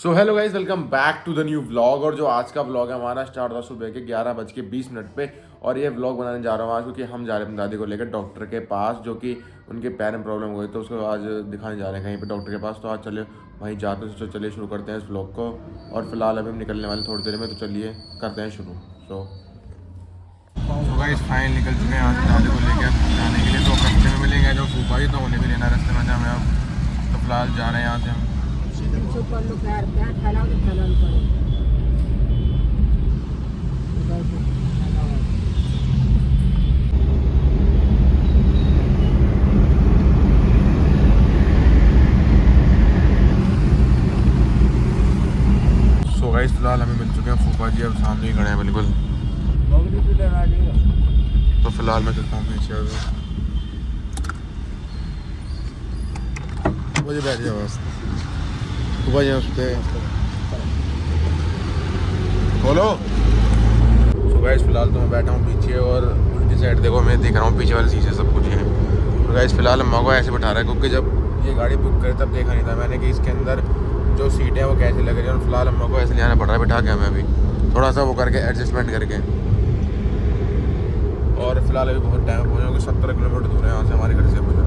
So hello guys, welcome back to the new vlog. और जो आज का व्लॉग है हमारा स्टार्ट था सुबह के 11:20 पे। और ये व्लॉग बनाने जा रहा हूँ आज क्योंकि हम जा रहे हैं अपनी दादी को लेकर डॉक्टर के पास, जो कि उनके पैर में प्रॉब्लम हुई तो उसको आज दिखाने जा रहे हैं कहीं पे डॉक्टर के पास। तो आज चले वहीं जाते हैं, तो चलिए शुरू करते हैं इस व्लॉग को। और फिलहाल अभी हम निकलने वाले थोड़ी देर में, तो चलिए करते हैं शुरू। सो गाइस फाइनल निकल चुके हैं आज दादी को लेकर जाने के लिए। तो रास्ते में मिलेंगे जो फूफा जी, तो उन्हें भी लेना रास्ते में हमें अब। तो फिलहाल जा रहे हैं यहाँ से हम। सो गाइस फिलहाल हमें मिल चुके हैं फूफा जी, अब सामने ही खड़े हैं बिल्कुल। तो फिलहाल मैं चलता हूँ पीछे। मुझे बैठ जाओ फूफा जी उससे बोलो। सो गाइस फिलहाल तो मैं बैठा हूँ पीछे और उल्टी साइड देखो, मैं देख रहा हूँ पीछे वाले शीशे सब कुछ है। तो गाइस फिलहाल अम्मा को ऐसे बैठा रहा है क्योंकि जब ये गाड़ी बुक करे तब देखा नहीं था मैंने कि इसके अंदर जो सीटें हैं वो कैसे लग रही है। और फिलहाल अम्मा को ऐसे ले आना पड़ रहा है बिठा के हमें अभी, थोड़ा सा वो करके एडजस्टमेंट करके। और फिलहाल अभी बहुत टाइम पहुँचे, 70 किलोमीटर दूर है यहाँ से हमारे घर से पहुँचा।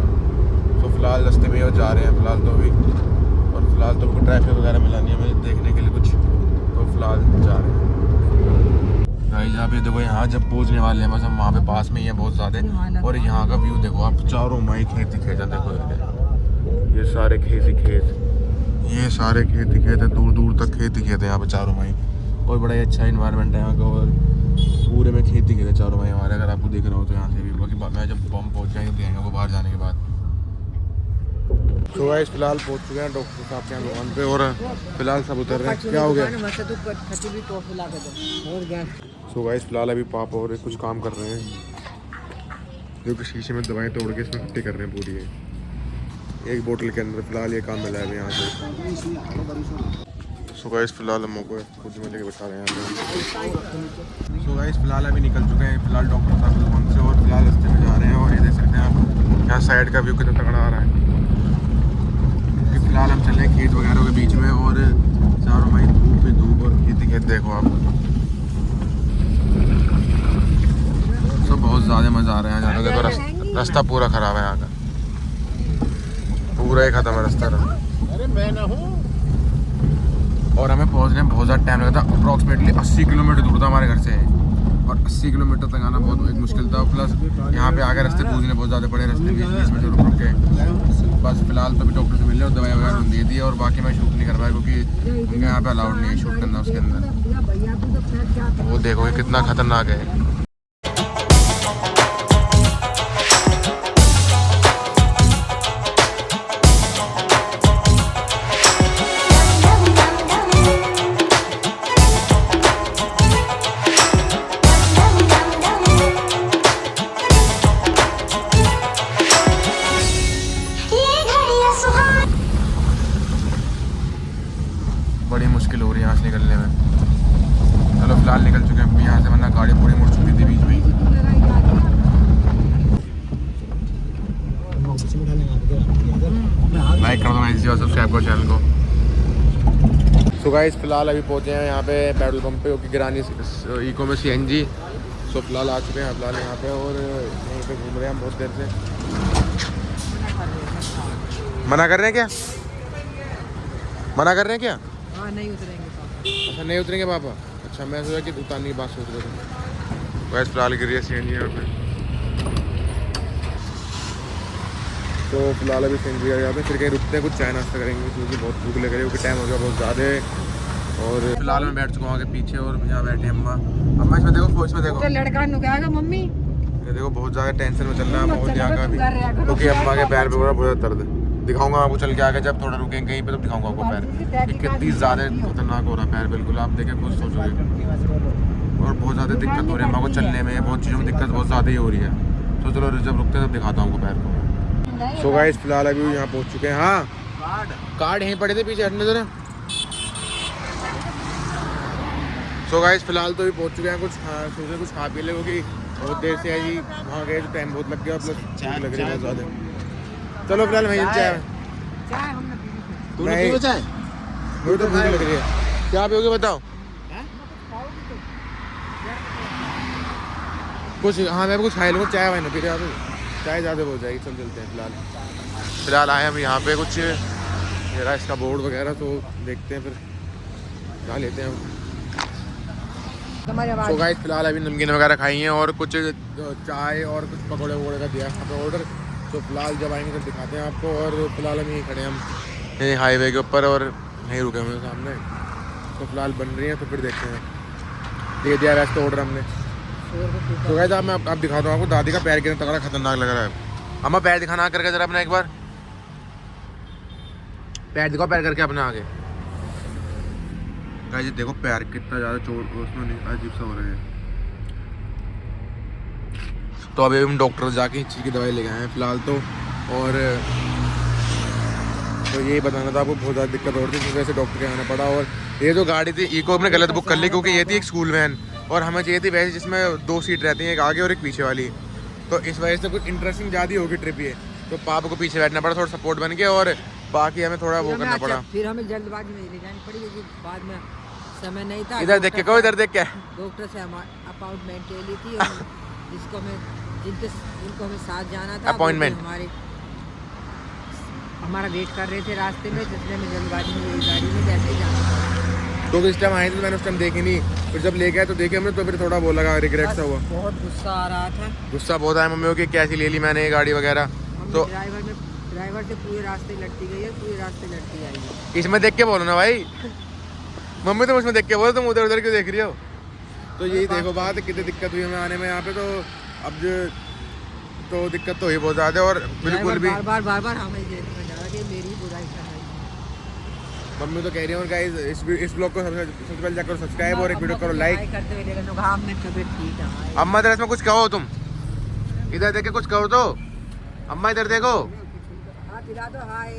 तो फिलहाल रास्ते में जा रहे हैं फिलहाल तो अभी। और फिलहाल तो ट्रैफिक वगैरह मिलानी है मुझे देखने के लिए कुछ, तो फिलहाल जा रहे हैं गाइस। आप ये देखो, यहाँ जब पहुँचने वाले हैं बस हम वहाँ पे पास में ही है बहुत ज़्यादा। और यहाँ का व्यू देखो आप, चारों माई खेत ही खेत है। देखो ये सारे खेत ही खेत, ये सारे खेत ही खेत है, दूर दूर तक खेत ही खेत है यहाँ पे चारों माई। और बड़ा ही अच्छा इन्वायरमेंट है यहाँ का, और पूरे में खेत ही खेत है चारों माई हमारे। अगर आपको देख रहा हो तो यहाँ से भी, बाकी मैं जब बम पहुँच जाएंगे देंगे वो बाहर जाने के बाद। तो गाइस फिलहाल पहुँच चुके हैं डॉक्टर साहब के दुकान पे और फिलहाल सब उतर रहे हैं। क्या हो गया? सो गाइस फिलहाल अभी पापा और कुछ काम कर रहे हैं, जो कि शीशे में दवाएं तोड़ के इसमें इकट्ठी कर रहे हैं पूरी एक बोतल के अंदर। फिलहाल ये काम मिला है अभी यहाँ से। सो गाइस फिलहाल हम को खुद में लेके बैठा रहे हैं यहाँ पे। सो गाइस फिलहाल अभी निकल चुके हैं फिलहाल डॉक्टर साहब की दुकान से, और फिलहाल रास्ते में जा रहे हैं। और ये देख सकते हैं आप यहाँ साइड का व्यू कितना तगड़ा आ रहा है। फिलहाल हम चल रहे हैं खेत वगैरह के बीच में, और चारों माई धूप पे धूप और खेती खेत देखो आप। तो बहुत ज़्यादा मज़ा आ रहा है यहाँ। देखो रास्ता पूरा ख़राब है यहाँ का, पूरा ही ख़त्म है रास्ता। अरे मैं ना हूँ। और हमें पहुँचने में बहुत ज़्यादा टाइम लगा था, अप्रॉक्सीमेटली 80 किलोमीटर दूर था हमारे घर से। और 80 किलोमीटर तक आना बहुत एक मुश्किल था। प्लस यहाँ पे आगे रास्ते पूछने बहुत ज़्यादा पड़े, रास्ते बीच बीच में जो रुक के। बस फिलहाल तो भी डॉक्टर से मिले और दवाई वगैरह दे दी। और बाकी मैं शूट नहीं कर पाया क्योंकि उनके यहाँ पे अलाउड नहीं है शूट करना उसके अंदर। वो देखो ये कितना खतरनाक है। बड़ी मुश्किल हो रही है यहाँ से निकलने में। चलो फिलहाल निकल चुके हैं यहाँ से, वरना गाड़ी पूरी मुड़ चुकी थी बीच में। लाइक कर दो इसी और सब्सक्राइब करो चैनल को। सो गाइस फिलहाल अभी पहुँचे हैं यहाँ पे पेट्रोल पंप पे, क्योंकि गिरानी इको में CNG। सो फिलहाल आ चुके हैं फिलहाल यहाँ पे, और यहीं पे घूम रहे हैं हम बहुत देर से। मना कर रहे हैं क्या? मना कर रहे हैं क्या? नहीं उतरेंगे पापा। अच्छा नहीं उतरेंगे पापा। अच्छा मैं सोचा कि उतारने की बात सोच रहे थे। वैसे फिलहाल गिरी है CNG यहाँ पे। तो फिलहाल अभी CNG यहाँ पे, फिर कहीं रुकते हैं कुछ चाय नाश्ता करेंगे क्योंकि बहुत भूख लग रही है, क्योंकि टाइम हो गया बहुत ज़्यादा। और फिलहाल मैं बैठ चुका हूँ आगे पीछे, और यहाँ बैठे अम्मा। अम्मा इसमें देखो, इसमें देखो लड़का नुकाएगा मम्मी। ये देखो बहुत ज़्यादा टेंशन में चल रहा है बहुत यहाँ का भी, क्योंकि अम्मा के पैर पे बहुत ज़्यादा दर्द है। दिखाऊंगा आपको चल के आगे, जब थोड़ा रुकेंगे कहीं पे तो दिखाऊंगा आपको पैर कितनी ज़्यादा खतरनाक हो रहा है पैर, बिल्कुल आप देखें कुछ सोचोगे। और बहुत ज़्यादा दिक्कत हो रही है अम्मा को चलने में, बहुत चीज़ों में दिक्कत बहुत ज़्यादा ही हो रही है। तो चलो जब रुकते हैं तब दिखाता हूँ आपको पैर को। सो गाइस फिलहाल अभी यहाँ पहुँच चुके हैं। हाँ कार्ड यहीं पड़े थे पीछे, हटने जरा। सो गाइस फिलहाल तो भी पहुँच चुके हैं, कुछ सोचे कुछ खा पी ले, क्योंकि बहुत देर से है जी वहाँ गए तो टाइम बहुत लग गया, प्लस भूख लग रही है बहुत ज़्यादा। चलो फिलहाल वहीं चाय हमने तूने पी चाय? मुझे तो भूख लग रही है। क्या पियोगे बताओ? कुछ हाँ मैं भी कुछ खा लूँगा, चाय वाय ना पी रहे आप? चाय ज़्यादा हो जाएगी। चल चलते हैं। फिलहाल आए हम यहाँ पे कुछ ये रहा इसका बोर्ड वगैरह, तो देखते हैं फिर क्या लेते हैं हम। तो गाइस फिलहाल अभी नमकीन वगैरह खाई हैं और कुछ चाय और कुछ पकौड़े वकौड़े का दिया यहाँ पे ऑर्डर। तो फिलहाल जब आएंगे तब दिखाते हैं आपको। और फिलहाल हम यहीं खड़े हैं, हम यहीं हाईवे के ऊपर और यहीं रुके हुए हैं सामने। तो फिलहाल बन रही हैं, तो फिर देखते हैं। दे दिया वैसे तो ऑर्डर हमने। तो गाइस मैं आप दिखाता हूँ आपको दादी का पैर कितना तगड़ा खतरनाक लग रहा है। अम्मा पैर दिखाना करके जरा अपना एक बार पैर दिखाओ, पैर करके अपने आगे। गाइस देखो पैर कितना ज़्यादा चोट उसमें अजीब सा हो रहा है। तो अभी हम डॉक्टर जाके इस चीज़ की दवाई लेके आए हैं फिलहाल तो। और तो यही बताना था आपको, बहुत ज़्यादा दिक्कत हो रही थी, इस वजह से डॉक्टर के आना पड़ा। और ये जो गाड़ी थी इको हमने गलत बुक कर ली, क्योंकि ये थी एक स्कूल वैन और हमें चाहिए थी वैसे जिसमें 2 सीट रहती हैं, एक आगे और एक पीछे वाली। तो इस वजह से कुछ इंटरेस्टिंग ज़्यादा होगी ट्रिप ये। तो पापा को पीछे बैठना पड़ा, थोड़ा सपोर्ट बन के, और बाकी हमें थोड़ा वो करना पड़ा। फिर हमें जल्दबाजी में ले जानी पड़ी क्योंकि बाद में समय नहीं था। इधर देख के कहो, इधर देख के। डॉक्टर से हम अपॉइंटमेंट ले ली थी और जिसको जिनको हमें साथ जाना था अपॉइंटमेंट हमारा वेट कर रहे थे रास्ते में, जिसने में जल्दबाजी में गाड़ी में जैसे जाना था। तो इस टाइम आए थे तो मैंने उस टाइम देखी नहीं, फिर जब लेके आए तो देखे हमने, तो फिर थोड़ा वो लगा, रिग्रेट सा हुआ। बहुत गुस्सा आ रहा था। गुस्सा बहुत आया मम्मी को कि कैसी ले ली मैंने ये गाड़ी वगैरह। तो ड्राइवर से पूरे रास्ते लड़ती गई है, पूरे रास्ते लड़ती आई है। इसमें देख के बोलो ना भाई, मम्मी तुम उसमें देख के बोलो, तुम उधर उधर क्यों देख रही हो? तो यही देखो बात, कितनी दिक्कत हुई हमें आने में यहाँ पे। तो अब तो दिक्कत तो हुई बहुत ज़्यादा। और बिल्कुल भी बार बार हमें देखना जा रहा है कि मेरी बुराई कर रही है। मम्मी तो कह रही है। और गाइस इस ब्लॉग को सबसे पहले जाकर सब्सक्राइब और एक वीडियो करो लाइक करते हुए लेकिन हमने तबीयत ठीक है। अम्मा इधर इसमें कुछ कहो, तुम इधर देख के कुछ कहो तो। अम्मा इधर देखो, हाथ हिला दो, हाय।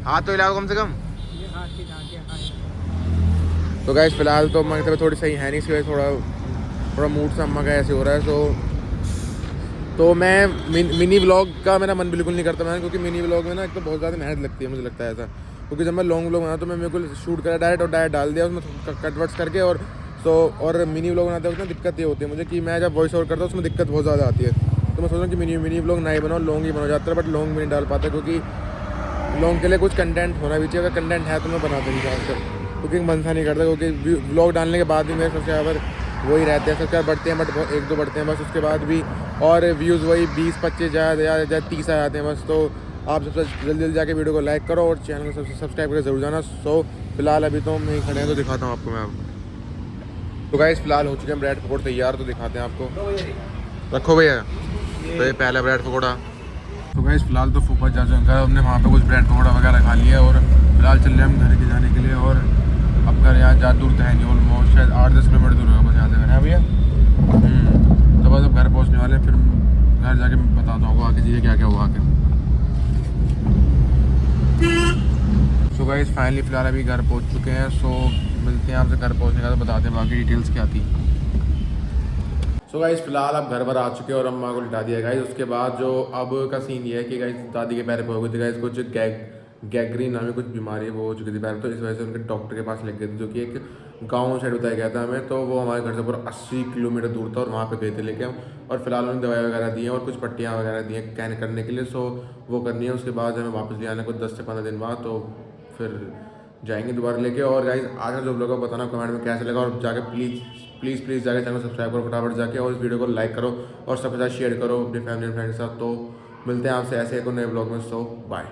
हाथ तो हिलाओ कम से कम। ये हाथ हिला के हाय। तो गाइस फिलहाल तो अम्मा की तबीयत थोड़ी सही है नहीं, इसकी वजह से थोड़ा मूड सा अम्मा का ऐसे हो रहा है। तो मैं मिनी व्लॉग का मेरा मन बिल्कुल नहीं करता मैं, क्योंकि मिनी व्लॉग में ना एक तो बहुत ज़्यादा मेहनत लगती है, मुझे लगता है ऐसा। क्योंकि जब मैं लॉन्ग व्लॉग बनाता तो मैं बिल्कुल शूट करा डायरेक्ट और डायरेक्ट डाल दिया उसमें कटवर्ट्स करके। और मिनी व्लॉग बनाते वक्त ना दिक्कत ये होती है मुझे कि मैं जब वॉइस ओवर करता हूँ उसमें दिक्कत बहुत ज़्यादा आती है। तो मैं सोच रहा हूँ कि मिनी व्लॉग ना ही बनाओ, लॉन्ग ही बना जाता है। बट लॉन्ग भी नहीं डाल पाता, क्योंकि लॉन्ग के लिए कुछ कंटेंट होना भी चाहिए। अगर कंटेंट है तो मैं बनाता नहीं ज़्यादातर, क्योंकि मन सा नहीं करता। क्योंकि व्लॉग डालने के बाद भी मेरे सब्सक्राइबर वही रहते हैं, सब्सक्राइबर बढ़ते हैं बट 1-2 बढ़ते हैं बस, उसके बाद भी। और व्यूज़ वही 20-25 ज़्यादा 30 आ जाते हैं बस। तो आप सबसे जल्दी जाके वीडियो को लाइक करो और चैनल को सब्सक्राइब करके ज़रूर जाना। सो फिलहाल अभी तो हम यहीं खड़े हैं, तो दिखाता हूँ आपको मैं अब। तो गाइस फिलहाल हो चुके हैं ब्रेड पकौड़े तैयार, तो दिखाते हैं आपको। रखो भैया, तो ये पहला ब्रेड पकौड़ा। तो गाइस फिलहाल तो फूफा जा चुका है, हमने वहाँ पे कुछ ब्रेड पकौड़ा वगैरह खा लिया और फिलहाल चल रहे हैं हम घर के जाने के लिए। और अब घर यहाँ ज़्यादा दूर तो है नहीं, ऑलमोस्ट शायद 8-10 किलोमीटर दूर होगा बस यहाँ से घर है भैया। तो बस अब घर पहुँचने वाले, फिर घर जाके बताता हूँ आगे चीज़ें क्या क्या हुआ आके। सो गाइस फाइनली फिलहाल अभी घर पहुँच चुके हैं। सो मिलते हैं आपसे घर पहुँचने का, तो बताते हैं बाकी डिटेल्स क्या थी। सो गाइस फिलहाल अब घर पर आ चुके हैं और अम्मा को लिटा दिया गाइस। उसके बाद जो अब का सीन ये है कि गाइस दादी के पैर पे हो गई थी गाइस कुछ गैंग्रीन नामी कुछ बीमारी वो हो चुकी थी पैर, तो इस वजह से उनके डॉक्टर के पास ले गए थे, जो कि एक गांव साइड बताया गया था हमें। तो वो हमारे घर से पूरा 80 किलोमीटर दूर था और वहाँ पे गए थे लेके हम। और फिलहाल उन्होंने दवाई वगैरह दी हैं और कुछ पट्टियाँ वगैरह दी हैं कैन करने के लिए। सो वो करनी है, उसके बाद हमें वापस ले आना कुछ 10 से 15 दिन बाद, तो फिर जाएंगे दोबारा लेके। और गाइस आज का जो ब्लॉग है बताना कमेंट में कैसा लगा, और जाके प्लीज़ जाके चैनल सब्सक्राइब करो फटाफट जाके, और इस वीडियो को लाइक करो और सबके साथ शेयर करो अपने फैमिली एंड फ्रेंड के साथ। तो मिलते हैं आपसे ऐसे एक नए ब्लॉग में। सो बाय।